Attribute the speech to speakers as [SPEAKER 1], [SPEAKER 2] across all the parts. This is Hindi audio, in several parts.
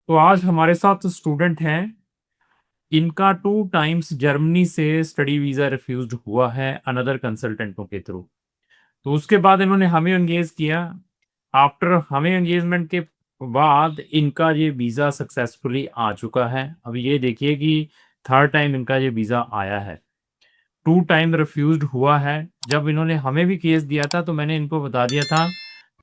[SPEAKER 1] तो आज हमारे साथ स्टूडेंट हैं। इनका 2 टाइम्स जर्मनी से स्टडी वीजा रिफ्यूज्ड हुआ है अनदर कंसल्टेंटों के थ्रू। तो उसके बाद इन्होंने हमें एंगेज किया। आफ्टर हमें एंगेजमेंट के बाद इनका ये वीजा सक्सेसफुली आ चुका है। अब ये देखिए कि थर्ड टाइम इनका ये वीजा आया है। 2 टाइम रिफ्यूज्ड हुआ है। जब इन्होंने हमें भी केस दिया था तो मैंने इनको बता दिया था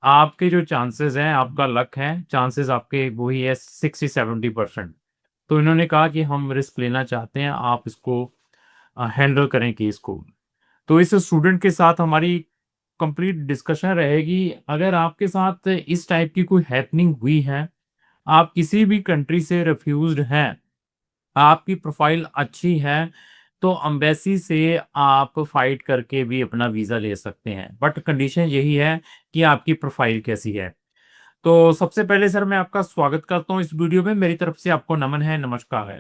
[SPEAKER 1] आपके जो चांसेस हैं, आपका लक है, चांसेस आपके वही है 60-70%। तो इन्होंने कहा कि हम रिस्क लेना चाहते हैं, आप इसको हैंडल करें केस को। तो इस स्टूडेंट के साथ हमारी कंप्लीट डिस्कशन रहेगी। अगर आपके साथ इस टाइप की कोई हैपनिंग हुई है, आप किसी भी कंट्री से रिफ्यूज्ड हैं, आपकी प्रोफाइल अच्छी है, तो एम्बेसी से आप फाइट करके भी अपना वीज़ा ले सकते हैं। बट कंडीशन यही है कि आपकी प्रोफाइल कैसी है। तो सबसे पहले सर मैं आपका स्वागत करता हूँ इस वीडियो में। मेरी तरफ से आपको नमन है, नमस्कार है।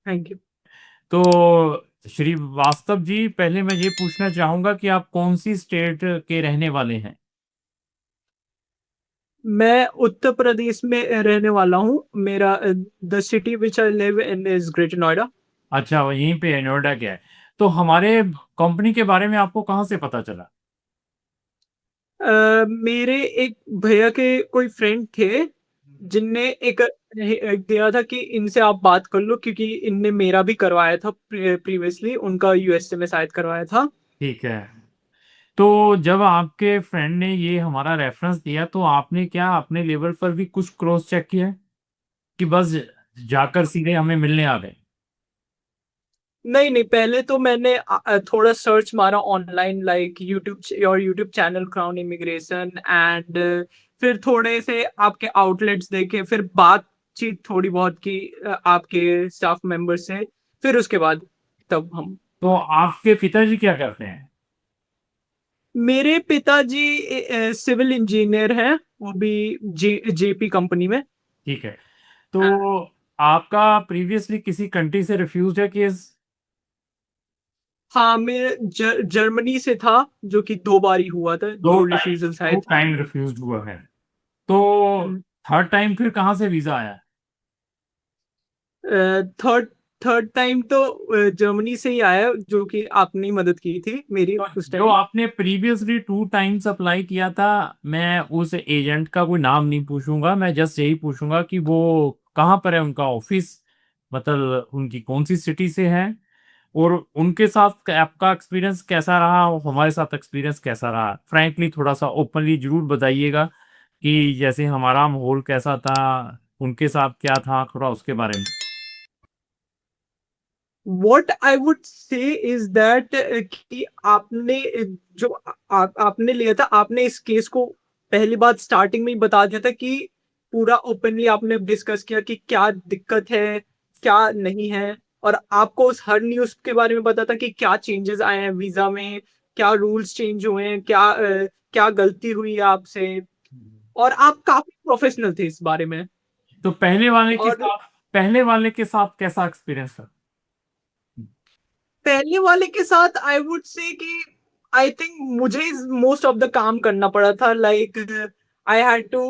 [SPEAKER 2] Thank you.
[SPEAKER 1] तो श्रीवास्तव जी, पहले मैं ये पूछना चाहूंगा कि आप कौन सी स्टेट के रहने वाले हैं?
[SPEAKER 2] मैं उत्तर प्रदेश में रहने वाला हूँ। मेरा the city which I live in is greater Noida.
[SPEAKER 1] अच्छा, वो यहीं पे है, नोएडा के है। तो हमारे कंपनी के बारे में आपको कहाँ से पता चला?
[SPEAKER 2] मेरे एक भैया के कोई फ्रेंड थे, जिनने एक दिया था कि इनसे आप बात कर लो, क्योंकि इनने मेरा भी करवाया था प्रीवियसली, उनका यूएसए में शायद करवाया था।
[SPEAKER 1] ठीक है। तो जब आपके फ्रेंड ने ये हमारा रेफरेंस दिया तो आपने क्या अपने लेवल पर भी कुछ क्रॉस चेक किया है? कि बस जाकर सीधे हमें मिलने आ गए?
[SPEAKER 2] नहीं, नहीं, पहले तो मैंने थोड़ा सर्च मारा online, like YouTube channel crown immigration, and फिर थोड़े से आपके आउटलेट्स देखे, फिर बातचीत थोड़ी बहुत की आपके स्टाफ मेंबर से, फिर उसके बाद तब हम।
[SPEAKER 1] तो आपके पिताजी क्या करते हैं?
[SPEAKER 2] मेरे पिताजी सिविल इंजीनियर हैं, वो भी जेपी कंपनी में।
[SPEAKER 1] ठीक है। तो आपका प्रीवियसली किसी कंट्री से रिफ्यूज है केस?
[SPEAKER 2] हाँ, मैं जर्मनी से था, जो कि 2 बार ही हुआ था,
[SPEAKER 1] दो
[SPEAKER 2] 2
[SPEAKER 1] टाइम
[SPEAKER 2] रिफ्यूजल्स आए
[SPEAKER 1] दो
[SPEAKER 2] थे।
[SPEAKER 1] टाइम रिफ्यूज हुआ है। तो थर्ड टाइम फिर कहाँ से वीजा आया?
[SPEAKER 2] थर्ड थर्ड टाइम तो जर्मनी से ही आया, जो कि आपने ही मदद की थी मेरी
[SPEAKER 1] तो
[SPEAKER 2] उस
[SPEAKER 1] जो
[SPEAKER 2] टाइम।
[SPEAKER 1] आपने प्रीवियसली 2 टाइम्स अप्लाई किया था, मैं उस एजेंट का कोई नाम नहीं पूछूंगा, मैं जस्ट यही पूछूंगा कि वो कहाँ पर है, उनका ऑफिस, मतलब उनकी कौन सी सिटी से है, और उनके साथ आपका एक्सपीरियंस कैसा रहा और हमारे साथ एक्सपीरियंस कैसा रहा। फ्रैंकली थोड़ा सा ओपनली जरूर बताइएगा कि जैसे हमारा माहौल कैसा था, उनके साथ क्या था, थोड़ा उसके बारे में।
[SPEAKER 2] व्हाट आई वुड से इज दैट कि आपने जो आपने लिया था, आपने इस केस को पहली बात स्टार्टिंग में ही बता दिया था कि पूरा ओपनली आपने डिस्कस किया कि क्या दिक्कत है, क्या नहीं है, और आपको उस हर न्यूज़ के बारे में पता था कि क्या चेंजेस आए हैं वीज़ा में, क्या रूल्स चेंज हुए हैं, क्या गलती हुई है आपसे, और आप काफ़ी प्रोफेशनल थे इस बारे में।
[SPEAKER 1] तो
[SPEAKER 2] और
[SPEAKER 1] पहले वाले के साथ कैसा एक्सपीरियंस था?
[SPEAKER 2] पहले वाले के साथ आई वुड से कि आई थिंक मुझे मोस्ट ऑफ द काम करना पड़ा था, like I had to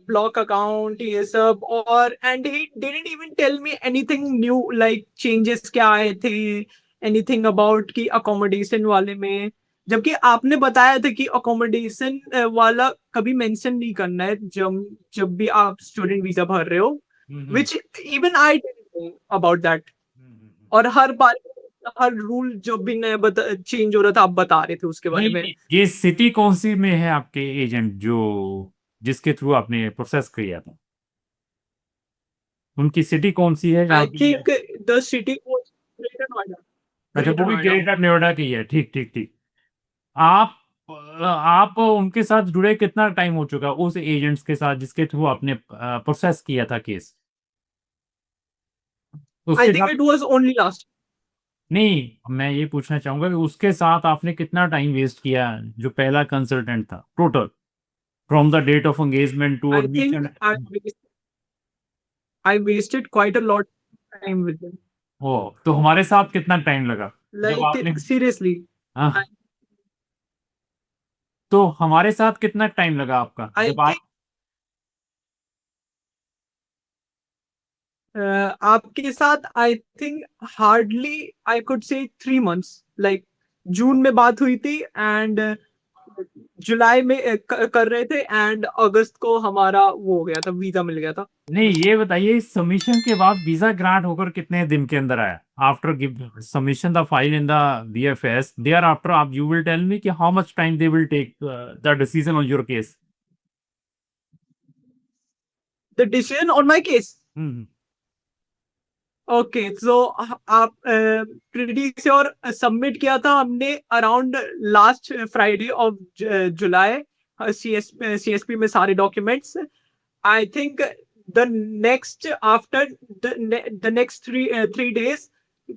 [SPEAKER 2] block account, ये सब, और and he didn't even tell me anything new, like changes क्या आए थे, एनीथिंग अबाउट कि अकोमोडेशन वाले में। जबकि आपने बताया था कि अकोमोडेशन वाला कभी मेंशन नहीं करना है जब जब भी आप स्टूडेंट वीजा भर रहे हो,
[SPEAKER 1] hmm.
[SPEAKER 2] Which even I didn't know about that.
[SPEAKER 1] Hmm.
[SPEAKER 2] और हर बार हर रूल जो भी नया चेंज हो रहा था, आप बता रहे थे उसके बारे
[SPEAKER 1] नहीं,
[SPEAKER 2] में।
[SPEAKER 1] ये सिटी कौन सी में है आपके एजेंट, जो जिसके थ्रू आपने प्रोसेस किया था? उनकी सिटी कौन सी है जहाँ
[SPEAKER 2] आई
[SPEAKER 1] पे
[SPEAKER 2] think the city was greater Noida.
[SPEAKER 1] अच्छा, वो
[SPEAKER 2] ग्रेटर
[SPEAKER 1] भी
[SPEAKER 2] नोएडा।
[SPEAKER 1] ग्रेटर नोएडा की है। ठीक ठीक ठीक। आप आप उनके साथ जुड़े कितना टाइम हो चुका उस एजेंट्स के साथ जिसके थ्रू आपने प्रोसेस किया था केस?
[SPEAKER 2] आई
[SPEAKER 1] उसके
[SPEAKER 2] थिंक
[SPEAKER 1] साथ
[SPEAKER 2] इट वाज ओनली लास्ट।
[SPEAKER 1] नहीं, मैं ये पूछना चाहूंगा कि उसके साथ आपने कितना टाइम वेस्ट किया, जो पहला कंसल्टेंट था, total from the date of engagement to
[SPEAKER 2] I
[SPEAKER 1] reach.
[SPEAKER 2] Think I wasted quite a lot time with them,
[SPEAKER 1] oh, तो हमारे साथ कितना टाइम लगा जब आपने?
[SPEAKER 2] Like seriously.
[SPEAKER 1] हाँ, तो हमारे साथ कितना टाइम लगा आपका
[SPEAKER 2] आई
[SPEAKER 1] जब आप?
[SPEAKER 2] थिंक आपके साथ I think hardly I could say 3 months, like जून में बात हुई थी एंड जुलाई में कर रहे थे एंड अगस्त को हमारा वो हो गया था, वीजा मिल गया था।
[SPEAKER 1] नहीं, ये बताइए सबमिशन के बाद वीजा ग्रांट होकर कितने दिन के अंदर आया? After give submission the file in the BFS, there after आप यू विल टेल मी कि how much time they will take the decision on your case.
[SPEAKER 2] The decision on my case, okay so आप प्रीटी श्योर सबमिट किया था हमने around last Friday of July, CSP में सारे documents. I think the next after the next 3 days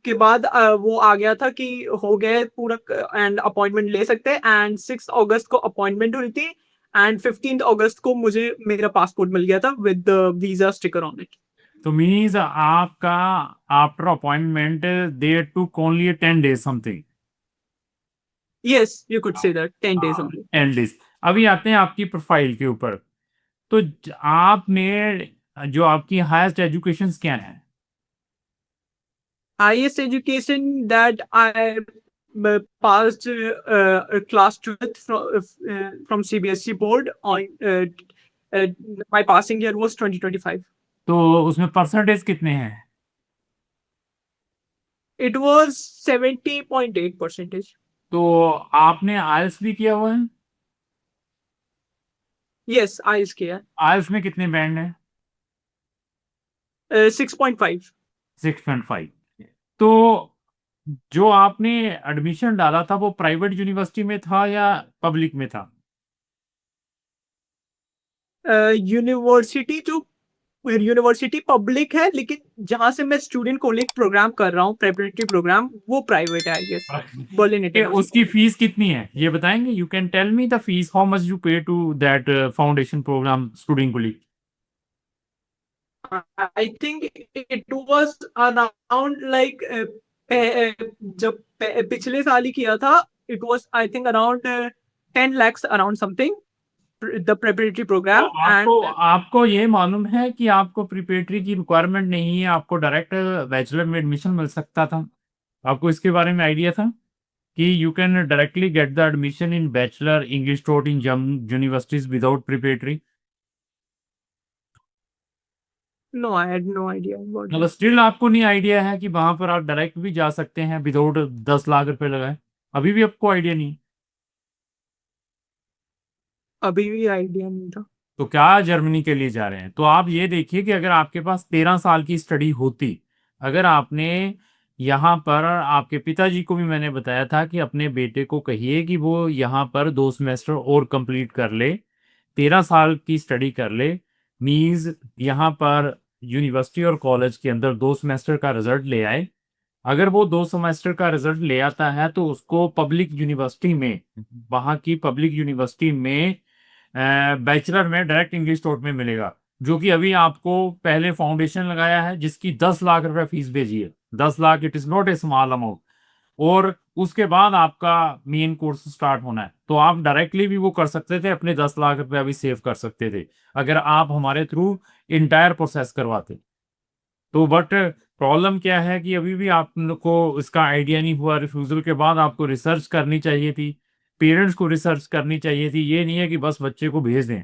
[SPEAKER 2] के बाद वो आ गया था कि हो गया पूरा एंड अपॉइंटमेंट ले सकते हैं, एंड 6 अगस्त को अपॉइंटमेंट हुई थी एंड 15 अगस्त को मुझे मेरा पासपोर्ट मिल गया था with visa sticker on it.
[SPEAKER 1] तो मीन्स आपका after appointment they took only 10 days something.
[SPEAKER 2] Yes you could say that 10 days only.
[SPEAKER 1] At least. अभी आते हैं आपकी प्रोफाइल के ऊपर। तो आपने जो आपकी हाईएस्ट एजुकेशन क्या है?
[SPEAKER 2] highest education that I passed class 12th from CBSE board on uh, my passing year was 2025.
[SPEAKER 1] तो उसमें परसेंटेज कितने हैं?
[SPEAKER 2] It was 70.8 percentage.
[SPEAKER 1] तो आपने आइल्स भी किया हुआ है?
[SPEAKER 2] Yes, IELTS किया
[SPEAKER 1] आइल्स में कितने बैंड हैं?
[SPEAKER 2] 6.5.
[SPEAKER 1] 6.5। तो जो आपने एडमिशन डाला था वो प्राइवेट यूनिवर्सिटी में था या पब्लिक में था?
[SPEAKER 2] यूनिवर्सिटी जो यूनिवर्सिटी पब्लिक है, लेकिन जहां से मैं स्टूडेंट कोलिंग प्रोग्राम कर रहा हूँ, प्रेपरेटरी प्रोग्राम, वो प्राइवेट है आई गेस, बर्लिन इंटरनेशनल।
[SPEAKER 1] उसकी फीस कितनी है ये बताएंगे? You can tell me the fees, how much you pay to that foundation programme student colleague.
[SPEAKER 2] I think it was around like जब पिछले साल ही किया था, it was I think around 10 lakhs around something, the preparatory
[SPEAKER 1] तो
[SPEAKER 2] program and
[SPEAKER 1] आपको आपको ये मालूम है कि आपको प्रिपरेटरी की रिक्वायरमेंट नहीं है, आपको डायरेक्ट बैचलर में एडमिशन मिल सकता था? आपको इसके बारे में आइडिया था कि you can directly get the admission in bachelor English taught in universities without preparatory?
[SPEAKER 2] no, I had no idea about
[SPEAKER 1] मतलब
[SPEAKER 2] that.
[SPEAKER 1] स्टिल आपको नहीं आइडिया है कि वहां पर आप डायरेक्ट भी जा सकते हैं विदाउट 10 लाख रुपए लगाए? अभी भी आपको आइडिया नहीं?
[SPEAKER 2] अभी भी आइडिया नहीं था।
[SPEAKER 1] तो क्या जर्मनी के लिए जा रहे हैं? तो आप ये देखिए कि अगर आपके पास 13 साल की स्टडी होती, अगर आपने यहाँ पर, आपके पिताजी को भी मैंने बताया था कि अपने बेटे को कहिए कि वो यहाँ पर 2 सेमेस्टर और कंप्लीट कर ले, 13 साल की स्टडी कर ले, मीन्स यहाँ पर यूनिवर्सिटी और कॉलेज के अंदर 2 सेमेस्टर का रिजल्ट ले आए। अगर वो 2 सेमेस्टर का रिजल्ट ले आता है तो उसको पब्लिक यूनिवर्सिटी में, वहाँ की पब्लिक यूनिवर्सिटी में बैचलर में डायरेक्ट इंग्लिश टॉट में मिलेगा, जो कि अभी आपको पहले फाउंडेशन लगाया है जिसकी 10 लाख रुपए फीस भेजी है। 10 lakh, it is not a small amount. और उसके बाद आपका मेन कोर्स स्टार्ट होना है, तो आप डायरेक्टली भी वो कर सकते थे, अपने 10 लाख रुपए अभी सेव कर सकते थे अगर आप हमारे थ्रू इंटायर प्रोसेस करवाते। तो बट प्रॉब्लम क्या है कि अभी भी आपको इसका आइडिया नहीं हुआ। रिफ्यूजल के बाद आपको रिसर्च करनी चाहिए थी, पेरेंट्स को रिसर्च करनी चाहिए थी। ये नहीं है कि बस बच्चे को भेज दें।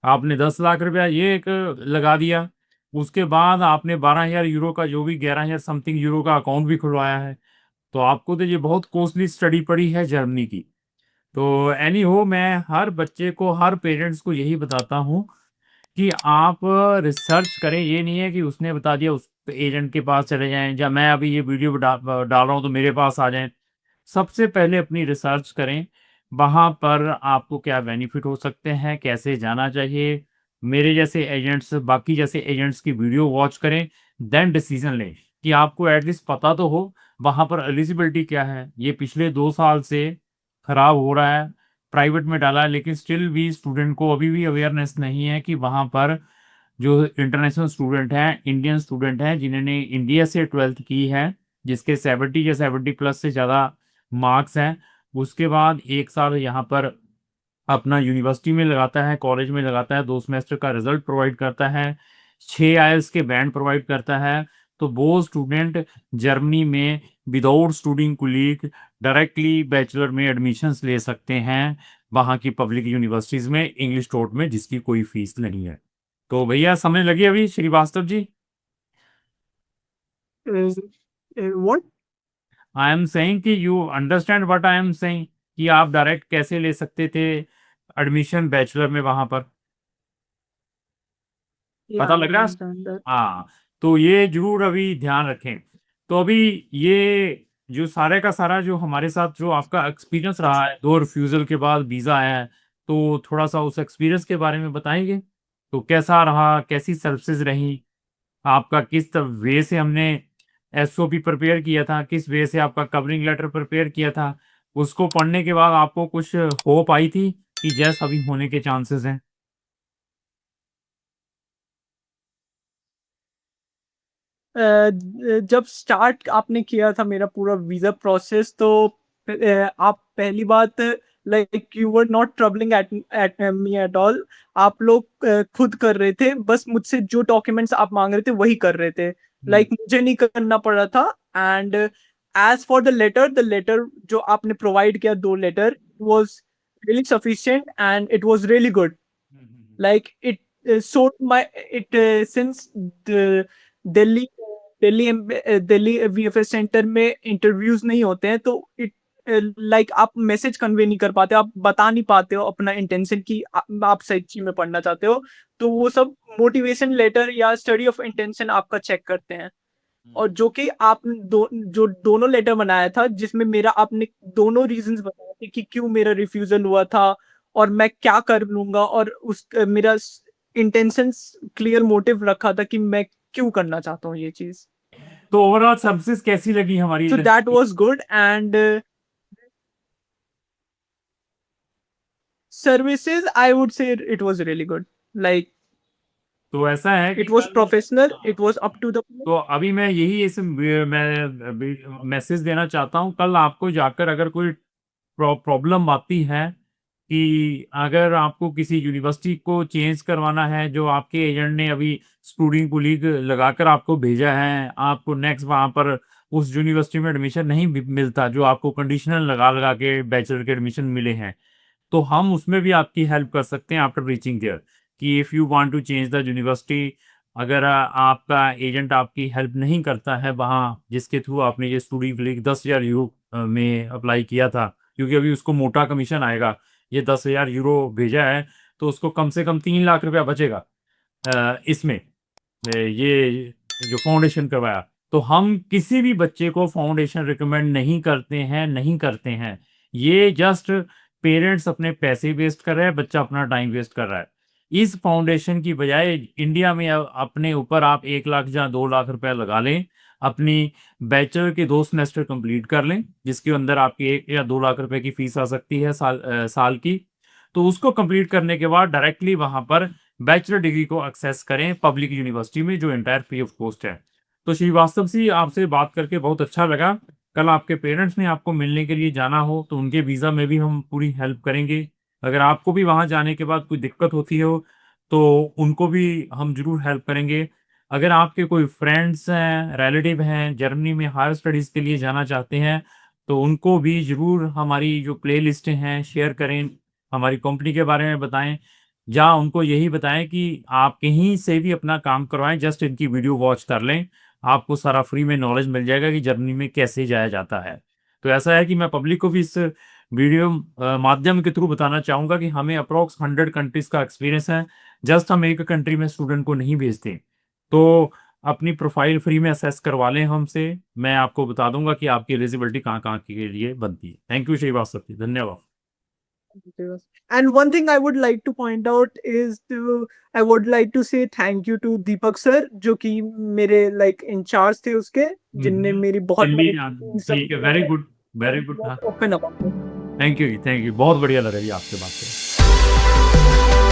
[SPEAKER 1] आपने 10 लाख रुपया ये एक लगा दिया, उसके बाद आपने 12,000 यूरो का, जो भी 11,000 समथिंग यूरो का अकाउंट भी खुलवाया है। तो आपको तो ये बहुत कॉस्टली स्टडी पड़ी है जर्मनी की। तो एनी हो, मैं हर बच्चे को, हर पेरेंट्स को यही बताता हूँ कि आप रिसर्च करें। ये नहीं है कि उसने बता दिया उस एजेंट के पास चले जाएं, या मैं अभी ये वीडियो डाल रहा हूं तो मेरे पास आ जाएं। सबसे पहले अपनी रिसर्च करें, वहां पर आपको क्या बेनिफिट हो सकते हैं, कैसे जाना चाहिए। मेरे जैसे एजेंट्स, बाकी जैसे एजेंट्स की वीडियो वॉच करें, देन डिसीजन लें कि आपको एटलीस्ट पता तो हो वहां पर एलिजिबिलिटी क्या है। ये पिछले 2 साल से खराब हो रहा है, प्राइवेट में डाला है, लेकिन स्टिल भी स्टूडेंट को अभी भी अवेयरनेस नहीं है कि वहाँ पर जो इंटरनेशनल स्टूडेंट हैं, इंडियन स्टूडेंट हैं जिन्होंने इंडिया से 12th की है, जिसके 70 या 70+ से ज़्यादा मार्क्स हैं, उसके बाद 1 साल यहाँ पर अपना यूनिवर्सिटी में लगाता है, कॉलेज में लगाता है, 2 सेमेस्टर का रिजल्ट प्रोवाइड करता है, 6 आईएलटीएस के बैंड प्रोवाइड करता है, तो वो स्टूडेंट जर्मनी में without studding colleague directly bachelor में एडमिशंस ले सकते हैं वहाँ की पब्लिक यूनिवर्सिटीज में इंग्लिश टॉट में, जिसकी कोई फीस नहीं है। तो भैया समझ लगी अभी Srivastava ji?
[SPEAKER 2] What?
[SPEAKER 1] I am saying कि you understand what I am saying, कि आप डायरेक्ट कैसे ले सकते थे एडमिशन बैचलर में वहां पर,
[SPEAKER 2] या
[SPEAKER 1] पता
[SPEAKER 2] आई
[SPEAKER 1] लग रहा है?
[SPEAKER 2] Understand that.
[SPEAKER 1] हाँ, तो ये जरूर अभी ध्यान रखें। तो अभी ये जो सारे का सारा जो हमारे साथ जो आपका एक्सपीरियंस रहा है 2 रिफ्यूजल के बाद वीजा आया है, तो थोड़ा सा उस एक्सपीरियंस के बारे में बताएंगे? तो कैसा रहा, कैसी सर्विसेज रही आपका, किस वे से हमने एसओपी प्रिपेयर किया था, किस वे से आपका कवरिंग लेटर प्रिपेयर किया था, उसको पढ़ने के बाद आपको कुछ होप आई थी कि जैस अभी होने के चांसेस हैं?
[SPEAKER 2] जब स्टार्ट आपने किया था मेरा पूरा वीज़ा प्रोसेस, तो आप पहली बात, like you were not troubling at at me at all. आप लोग खुद कर रहे थे, बस मुझसे जो डॉक्यूमेंट्स आप माँग रहे थे वही कर रहे थे।
[SPEAKER 1] हम्म,
[SPEAKER 2] लाइक मुझे नहीं करना पड़ रहा था। And as for the letter जो आपने प्रोवाइड किया, 2 letter was really sufficient and it was really good.
[SPEAKER 1] Hmm, hmm,
[SPEAKER 2] like it sort my it since the Delhi Delhi VFS centre में इंटरव्यूज नहीं होते हैं, तो इट लाइक आप मैसेज कन्वे नहीं कर पाते, आप बता नहीं पाते हो अपना इंटेंशन कि आप सच्ची में पढ़ना चाहते हो। तो वो सब मोटिवेशन लेटर या स्टडी ऑफ इंटेंशन आपका चेक करते हैं। और जो कि आप जो दोनों लेटर बनाया था, जिसमें मेरा आपने दोनों रीजंस बताए थे कि क्यों मेरा रिफ्यूजल हुआ था और मैं क्या कर लूंगा, और उस मेरा इंटेंशंस क्लियर मोटिव रखा था कि मैं क्यों करना चाहता हूँ ये चीज।
[SPEAKER 1] तो ओवरऑल सर्विसेज कैसी लगी हमारी?
[SPEAKER 2] So that was good. And services, I would say it was really good. Like
[SPEAKER 1] तो ऐसा है कि
[SPEAKER 2] it was
[SPEAKER 1] कल,
[SPEAKER 2] professional,
[SPEAKER 1] हाँ,
[SPEAKER 2] it was up to the
[SPEAKER 1] तो अभी मैं यही इस मैं मैसेज देना चाहता हूँ, कल आपको जाकर अगर कोई प्रॉब्लम आती है कि अगर आपको किसी यूनिवर्सिटी को चेंज करवाना है, जो आपके एजेंट ने अभी स्टूडेंट कुलीग लगाकर आपको भेजा है, आपको नेक्स्ट वहाँ पर उस यूनिवर्सिटी में एडमिशन नहीं मिलता, जो आपको कंडीशनल लगा लगा के बैचलर के एडमिशन मिले हैं, तो हम उसमें भी आपकी हेल्प कर सकते हैं आफ्टर रीचिंग देयर, कि if you want to change the university, अगर आपका एजेंट आपकी हेल्प नहीं करता है वहाँ जिसके थ्रू आपने ये स्टूडेंट के लिए 10,000 यूरो में अप्लाई किया था, क्योंकि अभी उसको मोटा कमीशन आएगा, ये 10,000 यूरो भेजा है, तो उसको कम से कम 3 लाख रुपया बचेगा इसमें, ये जो फाउंडेशन करवाया। तो हम किसी भी बच्चे को फाउंडेशन रिकमेंड नहीं करते हैं, नहीं करते हैं। ये जस्ट पेरेंट्स अपने पैसे वेस्ट कर रहे हैं, बच्चा अपना टाइम वेस्ट कर रहा है। इस फाउंडेशन की बजाय इंडिया में अपने ऊपर आप 1 लाख या 2 लाख रुपया लगा लें, अपनी बैचलर के 2 सेमेस्टर कंप्लीट कर लें, जिसके अंदर आपकी 1 या 2 लाख रुपए की फीस आ सकती है साल की। तो उसको कंप्लीट करने के बाद डायरेक्टली वहाँ पर बैचलर डिग्री को एक्सेस करें पब्लिक यूनिवर्सिटी में, जो एंटायर फ्री ऑफ कॉस्ट है। तो श्रीवास्तव जी, आपसे बात करके बहुत अच्छा लगा। कल आपके पेरेंट्स ने आपको मिलने के लिए जाना हो तो उनके वीज़ा में भी हम पूरी हेल्प करेंगे। अगर आपको भी वहाँ जाने के बाद कोई दिक्कत होती हो तो उनको भी हम ज़रूर हेल्प करेंगे। अगर आपके कोई फ्रेंड्स हैं, रिलेटिव हैं, जर्मनी में हायर स्टडीज़ के लिए जाना चाहते हैं, तो उनको भी ज़रूर हमारी जो प्लेलिस्टें हैं शेयर करें, हमारी कंपनी के बारे में बताएँ। या उनको यही बताएँ कि आप कहीं से भी अपना काम करवाएँ, जस्ट इनकी वीडियो वॉच कर लें। आपको सारा फ्री में नॉलेज मिल जाएगा कि जर्मनी में कैसे जाया जाता है। तो ऐसा है कि मैं पब्लिक को भी इस वीडियो माध्यम के थ्रू बताना चाहूँगा कि हमें अप्रॉक्स 100 कंट्रीज़ का एक्सपीरियंस है। जस्ट हम एक कंट्री में स्टूडेंट को नहीं भेजते। तो अपनी प्रोफ़ाइल फ्री में असेस करवा लें हमसे। मैं आपको बता दूँगा कि आपकी एलिजिबिलिटी कहाँ-कहाँ के लिए बनती है। थैंक यू श्रीवास्तव जी, धन्यवाद।
[SPEAKER 2] And one thing I would like to point out is I would like to say thank you to Deepak sir, जो कि मेरे like इंचार्ज थे उसके,
[SPEAKER 1] हुँ,
[SPEAKER 2] जिनने
[SPEAKER 1] हुँ।
[SPEAKER 2] मेरी बहुत
[SPEAKER 1] दिल्ली
[SPEAKER 2] मदद की सब
[SPEAKER 1] ठीक है, वेरी गुड हाँ।
[SPEAKER 2] Open up.
[SPEAKER 1] थैंक यू जी, बहुत बढ़िया लगा जी आपसे बात करके।